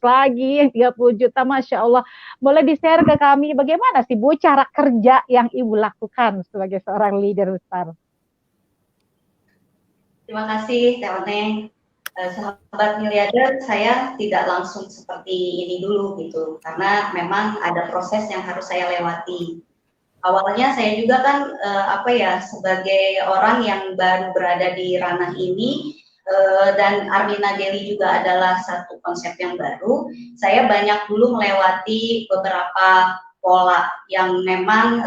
lagi yang 30 juta, Masya Allah. Boleh di-share ke kami bagaimana sih Bu cara kerja yang Ibu lakukan sebagai seorang leader besar? Terima kasih, Teh Oneng. Sahabat miliarder, saya tidak langsung seperti ini dulu gitu, karena memang ada proses yang harus saya lewati. Awalnya saya juga kan sebagai orang yang baru berada di ranah ini, dan Armina Daily juga adalah satu konsep yang baru. Saya banyak dulu melewati beberapa pola yang memang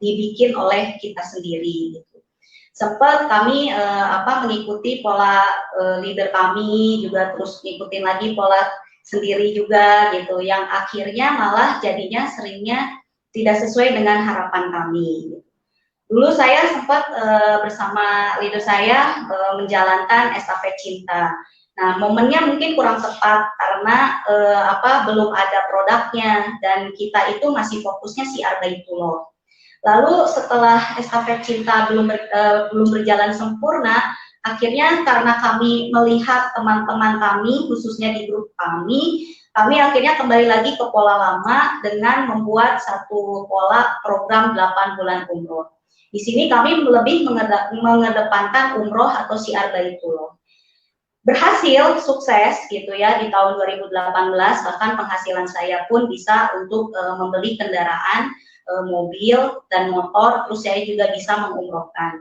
dibikin oleh kita sendiri gitu. Sempat kami mengikuti pola leader kami, juga terus ngikutin lagi pola sendiri juga gitu, yang akhirnya malah jadinya seringnya tidak sesuai dengan harapan kami. Dulu saya sempat bersama leader saya menjalankan estafet cinta. Nah, momennya mungkin kurang tepat karena belum ada produknya dan kita itu masih fokusnya siar Baitullah. Lalu setelah estafet cinta belum berjalan sempurna, akhirnya karena kami melihat teman-teman kami, khususnya di grup kami akhirnya kembali lagi ke pola lama dengan membuat satu pola program 8 bulan umroh. Di sini kami lebih mengedepankan umroh atau siar Baitullah. Berhasil, sukses gitu ya di tahun 2018, bahkan penghasilan saya pun bisa untuk membeli kendaraan, mobil dan motor, terus saya juga bisa mengumrohkan.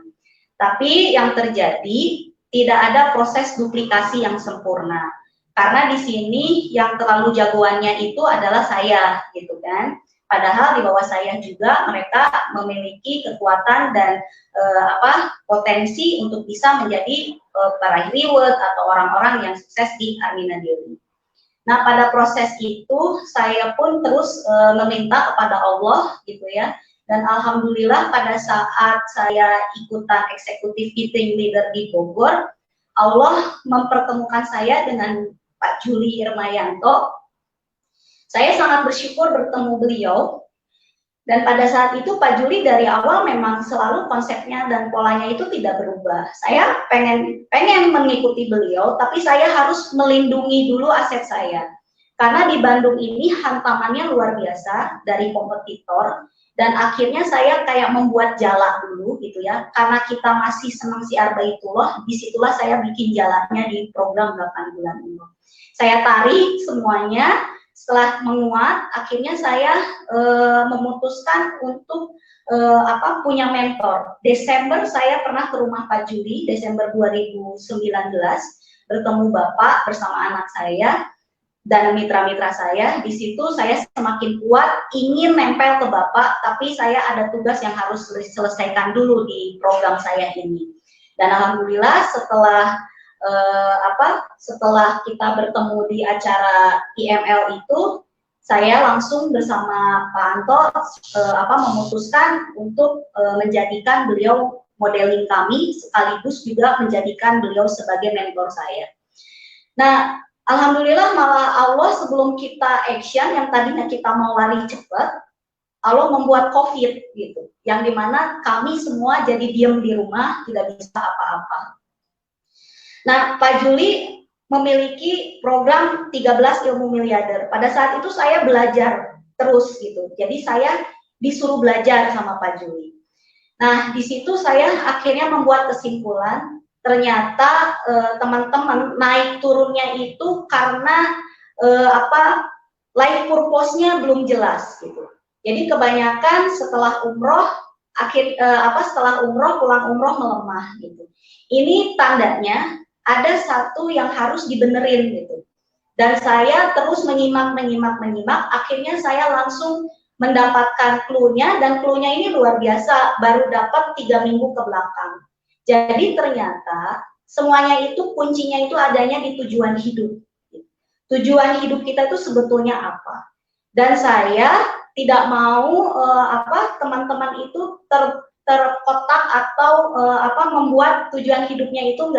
Tapi yang terjadi tidak ada proses duplikasi yang sempurna, karena di sini yang terlalu jagoannya itu adalah saya, gitu kan. Padahal di bawah saya juga mereka memiliki kekuatan dan potensi untuk bisa menjadi para reward atau orang-orang yang sukses di Armina Daily. Nah, pada proses itu saya pun terus meminta kepada Allah gitu ya. Dan alhamdulillah pada saat saya ikutan eksekutif meeting leader di Bogor, Allah mempertemukan saya dengan Pak Juli Irmayanto. Saya sangat bersyukur bertemu beliau. Dan pada saat itu Pak Juli dari awal memang selalu konsepnya dan polanya itu tidak berubah. Saya pengen mengikuti beliau, tapi saya harus melindungi dulu aset saya. Karena di Bandung ini hantamannya luar biasa dari kompetitor, dan akhirnya saya kayak membuat jala dulu gitu ya. Karena kita masih senang siar Baitullah, disitulah saya bikin jalanya di program 8 bulan ini. Saya tarik semuanya. Setelah menguat, akhirnya saya memutuskan untuk punya mentor. Desember saya pernah ke rumah Pak Juli, Desember 2019, bertemu Bapak bersama anak saya dan mitra-mitra saya. Di situ saya semakin kuat, ingin nempel ke Bapak, tapi saya ada tugas yang harus selesaikan dulu di program saya ini. Dan alhamdulillah setelah kita bertemu di acara IML itu, saya langsung bersama Pak Anto memutuskan untuk menjadikan beliau modeling kami, sekaligus juga menjadikan beliau sebagai mentor saya. Nah, alhamdulillah malah Allah sebelum kita action, yang tadinya kita mau lari cepat, Allah membuat COVID gitu, yang dimana kami semua jadi diem di rumah, tidak bisa apa-apa. Nah, Pak Juli memiliki program 13 ilmu miliarder. Pada saat itu saya belajar terus gitu. Jadi saya disuruh belajar sama Pak Juli. Nah, di situ saya akhirnya membuat kesimpulan, ternyata teman-teman naik turunnya itu karena life purpose-nya belum jelas gitu. Jadi kebanyakan setelah umroh setelah umroh pulang umroh melemah gitu. Ini tandanya ada satu yang harus dibenerin gitu. Dan saya terus menyimak, akhirnya saya langsung mendapatkan clue-nya, dan clue-nya ini luar biasa, baru dapat 3 minggu ke belakang. Jadi ternyata semuanya itu kuncinya itu adanya di tujuan hidup. Tujuan hidup kita itu sebetulnya apa? Dan saya tidak mau teman-teman itu terkotak atau membuat tujuan hidupnya itu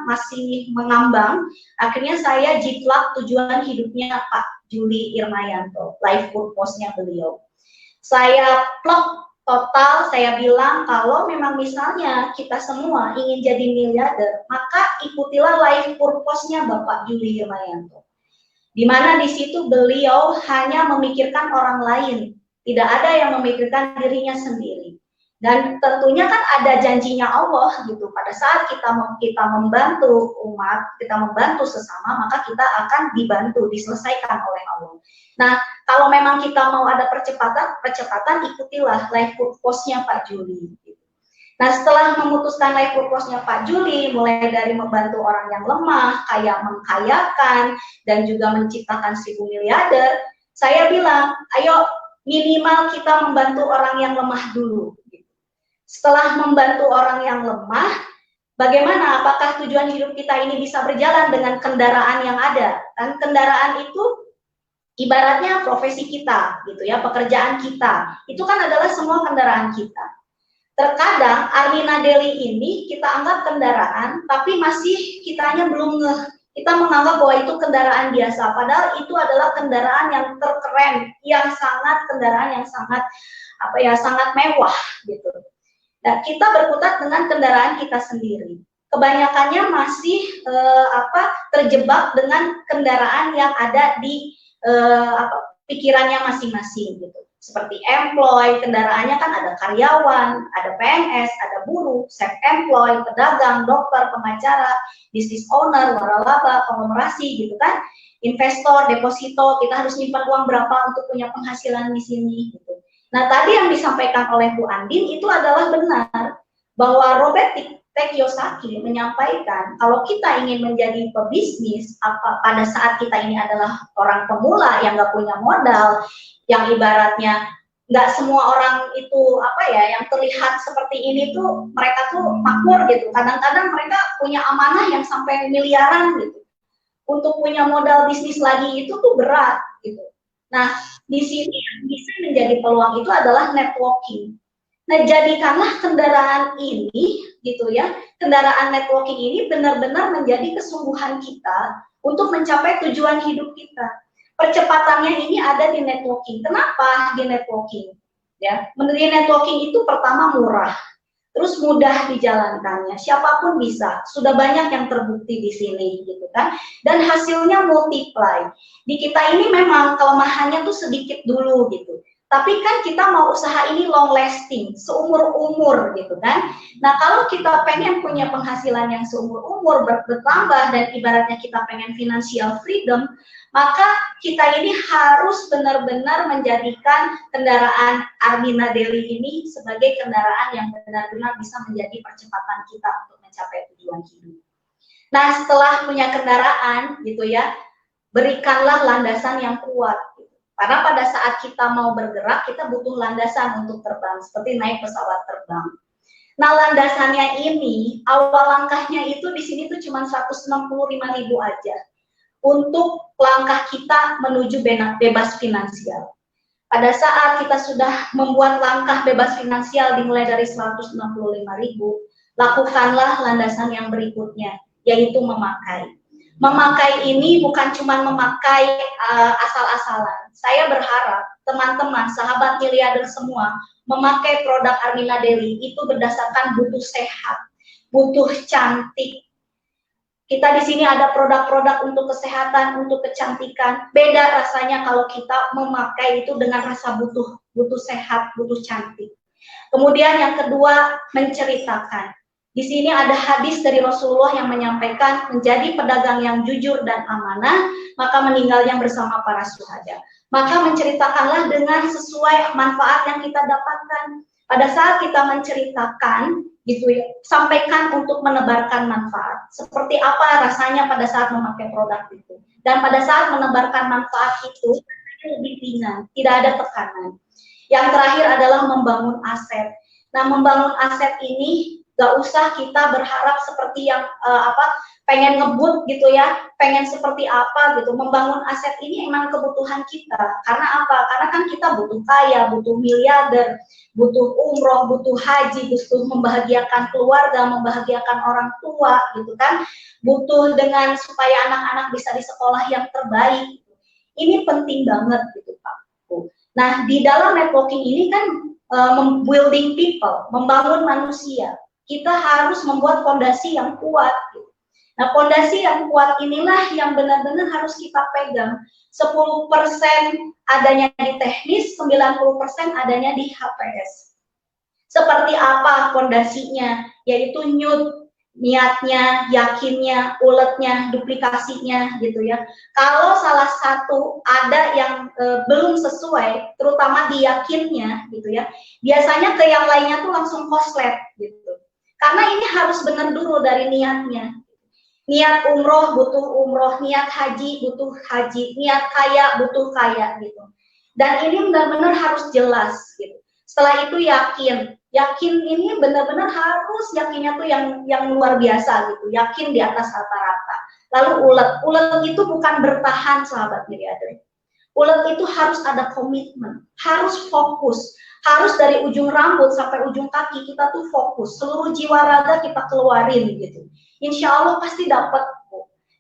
masih mengambang. Akhirnya saya jiplak tujuan hidupnya Pak Juli Irmayanto, life purpose-nya beliau. Saya plot total, saya bilang kalau memang misalnya kita semua ingin jadi miliarder, maka ikutilah life purpose-nya Bapak Juli Irmayanto. di mana di situ beliau hanya memikirkan orang lain, tidak ada yang memikirkan dirinya sendiri. Dan tentunya kan ada janjinya Allah gitu. Pada saat kita membantu umat, kita membantu sesama, maka kita akan dibantu, diselesaikan oleh Allah. Nah, kalau memang kita mau ada percepatan ikutilah life purpose-nya Pak Juli. Nah, setelah memutuskan life purpose-nya Pak Juli, mulai dari membantu orang yang lemah, kayak mengkayakan, dan juga menciptakan 1.000 miliarder, saya bilang, ayo minimal kita membantu orang yang lemah dulu. Setelah membantu orang yang lemah, bagaimana? Apakah tujuan hidup kita ini bisa berjalan dengan kendaraan yang ada? Dan kendaraan itu ibaratnya profesi kita, gitu ya, pekerjaan kita. Itu kan adalah semua kendaraan kita. Terkadang Armina Deli ini kita anggap kendaraan, tapi masih kitanya belum kita menganggap bahwa itu kendaraan biasa. Padahal itu adalah kendaraan yang terkeren, kendaraan yang sangat sangat mewah, gitu. Nah, kita berkutat dengan kendaraan kita sendiri. Kebanyakannya masih terjebak dengan kendaraan yang ada di pikirannya masing-masing gitu. Seperti employ, kendaraannya kan ada karyawan, ada PNS, ada buruh, self-employed, pedagang, dokter, pengacara, business owner, waralaba, konglomerasi gitu kan. Investor, deposito, kita harus nyimpan uang berapa untuk punya penghasilan di sini gitu. Nah, tadi yang disampaikan oleh Bu Andin itu adalah benar, bahwa Robert Kiyosaki menyampaikan kalau kita ingin menjadi pebisnis, pada saat kita ini adalah orang pemula yang nggak punya modal, yang ibaratnya nggak semua orang itu yang terlihat seperti ini tuh mereka tuh makmur gitu. Kadang-kadang mereka punya amanah yang sampai miliaran gitu. Untuk punya modal bisnis lagi itu tuh berat gitu. Nah, di sini yang bisa menjadi peluang itu adalah networking. Nah, jadikanlah kendaraan ini, gitu ya, kendaraan networking ini benar-benar menjadi kesungguhan kita untuk mencapai tujuan hidup kita. Percepatannya ini ada di networking. Kenapa di networking? Ya, menjadi networking itu pertama murah, terus mudah dijalankannya, siapapun bisa, sudah banyak yang terbukti di sini gitu kan, dan hasilnya multiply. Di kita ini memang kelemahannya tuh sedikit dulu gitu, tapi kan kita mau usaha ini long lasting, seumur umur gitu kan. Nah, kalau kita pengen punya penghasilan yang seumur umur bertambah dan ibaratnya kita pengen financial freedom, maka kita ini harus benar-benar menjadikan kendaraan Armina Deli ini sebagai kendaraan yang benar-benar bisa menjadi percepatan kita untuk mencapai tujuan hidup. Nah, setelah punya kendaraan gitu ya, berikanlah landasan yang kuat. Gitu. Karena pada saat kita mau bergerak, kita butuh landasan untuk terbang, seperti naik pesawat terbang. Nah, landasannya ini, awal langkahnya itu di sini tuh cuma 165.000 aja. Untuk langkah kita menuju bebas finansial. Pada saat kita sudah membuat langkah bebas finansial dimulai dari 165.000, lakukanlah landasan yang berikutnya, yaitu memakai. Memakai ini bukan cuma memakai asal-asalan. Saya berharap teman-teman, sahabat miliarder semua, memakai produk Armina Deli itu berdasarkan butuh sehat, butuh cantik. Kita di sini ada produk-produk untuk kesehatan, untuk kecantikan. Beda rasanya kalau kita memakai itu dengan rasa butuh sehat, butuh cantik. Kemudian yang kedua, menceritakan. Di sini ada hadis dari Rasulullah yang menyampaikan menjadi pedagang yang jujur dan amanah, maka meninggalnya bersama para syuhada. Maka menceritakanlah dengan sesuai manfaat yang kita dapatkan. Pada saat kita menceritakan, gitu ya, sampaikan untuk menebarkan manfaat. Seperti apa rasanya pada saat memakai produk itu. Dan pada saat menebarkan manfaat itu, lebih ringan, tidak ada tekanan. Yang terakhir adalah membangun aset. Nah, membangun aset ini gak usah kita berharap seperti yang pengen ngebut gitu ya, pengen seperti apa gitu. Membangun aset ini emang kebutuhan kita. Karena apa? Karena kan kita butuh kaya, butuh miliarder, butuh umroh, butuh haji, butuh membahagiakan keluarga, membahagiakan orang tua gitu kan. Butuh dengan supaya anak-anak bisa di sekolah yang terbaik. Ini penting banget gitu Pak. Nah, di dalam networking ini kan building people, membangun manusia. Kita harus membuat fondasi yang kuat gitu. Nah, pondasi yang kuat inilah yang benar-benar harus kita pegang. 10% adanya di teknis, 90% adanya di HPS. Seperti apa pondasinya? Yaitu niatnya, yakinnya, uletnya, duplikasinya gitu ya. Kalau salah satu ada yang belum sesuai, terutama di yakinnya gitu ya, biasanya ke yang lainnya tuh langsung koslet gitu. Karena ini harus benar dulu dari niatnya. Niat umroh butuh umroh, niat haji butuh haji, niat kaya butuh kaya gitu. Dan ini benar-benar harus jelas gitu. Setelah itu yakin ini benar-benar harus yakinnya tuh yang luar biasa gitu, yakin di atas rata-rata. Lalu ulet itu bukan bertahan sahabat Miriade. Ulet itu harus ada komitmen, harus fokus, harus dari ujung rambut sampai ujung kaki kita tuh fokus, seluruh jiwa raga kita keluarin gitu. Insya Allah pasti dapat.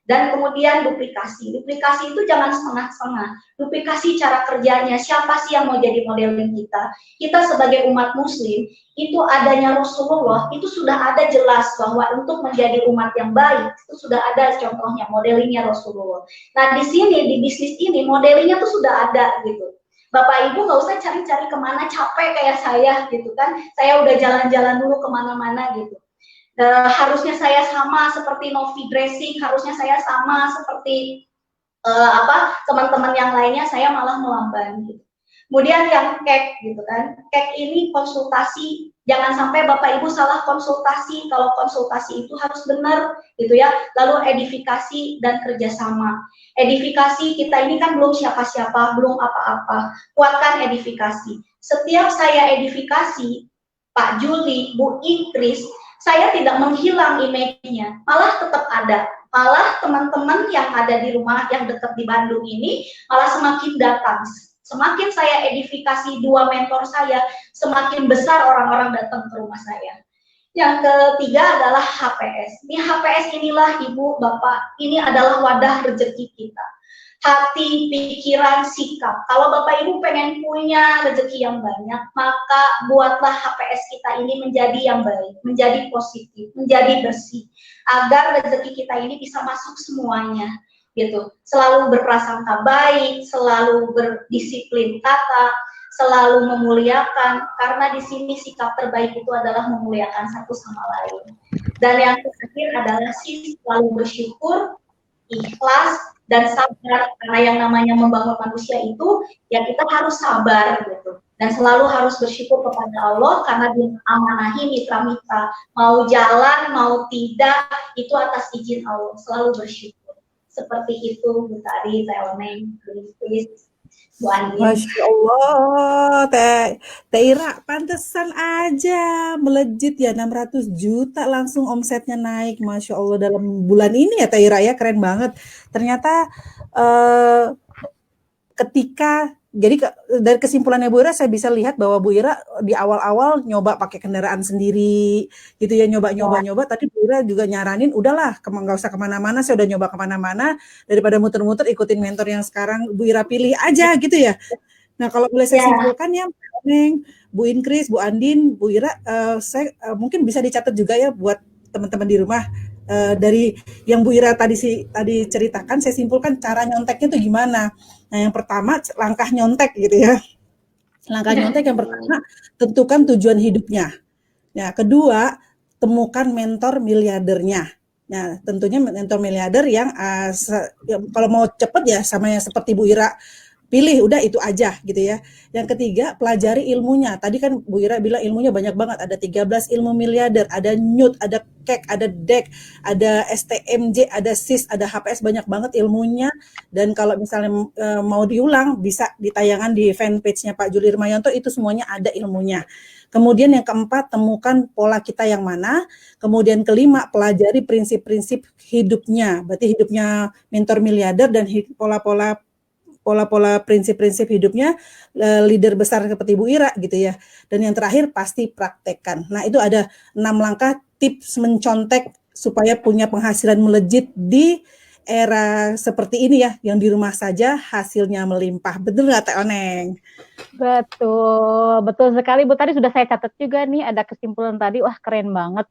Dan kemudian duplikasi itu jangan setengah-setengah. Duplikasi cara kerjanya, siapa sih yang mau jadi modeling kita sebagai umat muslim, itu adanya Rasulullah, itu sudah ada jelas bahwa untuk menjadi umat yang baik, itu sudah ada contohnya, modelingnya Rasulullah. Nah di sini, di bisnis ini, modelingnya tuh sudah ada gitu. Bapak Ibu nggak usah cari-cari kemana, capek kayak saya gitu kan, saya udah jalan-jalan dulu kemana-mana gitu. Harusnya saya sama seperti Novi Dressing, harusnya saya sama seperti teman-teman yang lainnya, saya malah melamban gitu. Kemudian yang cake gitu kan, cake ini konsultasi, jangan sampai Bapak Ibu salah konsultasi, kalau konsultasi itu harus benar gitu ya. Lalu edifikasi dan kerjasama. Edifikasi kita ini kan belum siapa-siapa, belum apa-apa, kuatkan edifikasi. Setiap saya edifikasi, Pak Juli, Bu Ikris, saya tidak menghilang image-nya, malah tetap ada. Malah teman-teman yang ada di rumah yang dekat di Bandung ini malah semakin datang. Semakin saya edifikasi dua mentor saya, semakin besar orang-orang datang ke rumah saya. Yang ketiga adalah HPS. Ini HPS inilah Ibu, Bapak, ini adalah wadah rezeki kita. Hati, pikiran, sikap. Kalau Bapak Ibu pengen punya rezeki yang banyak, maka buatlah HPS kita ini menjadi yang baik, menjadi positif, menjadi bersih, agar rezeki kita ini bisa masuk semuanya, gitu. Selalu berprasangka baik, selalu berdisiplin kata, selalu memuliakan, karena di sini sikap terbaik itu adalah memuliakan satu sama lain. Dan yang terakhir adalah selalu bersyukur, ikhlas, dan sabar, karena yang namanya membangun manusia itu ya kita harus sabar gitu, dan selalu harus bersyukur kepada Allah karena diamanahi mitra-mitra, mau jalan mau tidak itu atas izin Allah, selalu bersyukur. Seperti itu Bu Tari, Teh Oneng, Bu Andin. Masya Allah, Teh Ira, pantesan aja melejit ya 600 juta langsung omsetnya naik, Masya Allah dalam bulan ini ya Teh Ira ya, keren banget. Ternyata ketika jadi dari kesimpulannya Bu Ira saya bisa lihat bahwa Bu Ira di awal-awal nyoba pakai kendaraan sendiri gitu ya, nyoba tadi Bu Ira juga nyaranin udahlah nggak usah kemana-mana, saya udah nyoba kemana-mana, daripada muter-muter ikutin mentor yang sekarang Bu Ira pilih aja gitu ya. Nah kalau boleh saya simpulkan ya Neng, Bu Inkris, Bu Andin, Bu Ira, saya mungkin bisa dicatat juga ya buat teman-teman di rumah. Dari yang Bu Ira tadi ceritakan, saya simpulkan cara nyonteknya itu gimana. Nah, yang pertama langkah nyontek gitu ya. Langkah nyontek yang pertama tentukan tujuan hidupnya. Nah, kedua temukan mentor miliardernya. Nah, tentunya mentor miliarder yang kalau mau cepet ya sama yang seperti Bu Ira pilih, udah itu aja gitu ya. Yang ketiga, pelajari ilmunya. Tadi kan Bu Ira bilang ilmunya banyak banget, ada 13 ilmu miliarder, ada NEWT, ada KEK, ada DEK, ada STMJ, ada SIS, ada HPS, banyak banget ilmunya. Dan kalau misalnya mau diulang, bisa ditayangan di fanpage-nya Pak Juli Irmayanto, itu semuanya ada ilmunya. Kemudian yang keempat, temukan pola kita yang mana. Kemudian kelima, pelajari prinsip-prinsip hidupnya. Berarti hidupnya mentor miliarder dan pola-pola prinsip-prinsip hidupnya leader besar seperti Bu Ira gitu ya. Dan yang terakhir pasti praktekkan. Nah, itu ada 6 langkah tips mencontek supaya punya penghasilan melejit di era seperti ini ya, yang di rumah saja hasilnya melimpah. Betul nggak Teh Oneng? Betul sekali Bu. Tadi sudah saya catat juga nih, ada kesimpulan tadi, wah keren banget.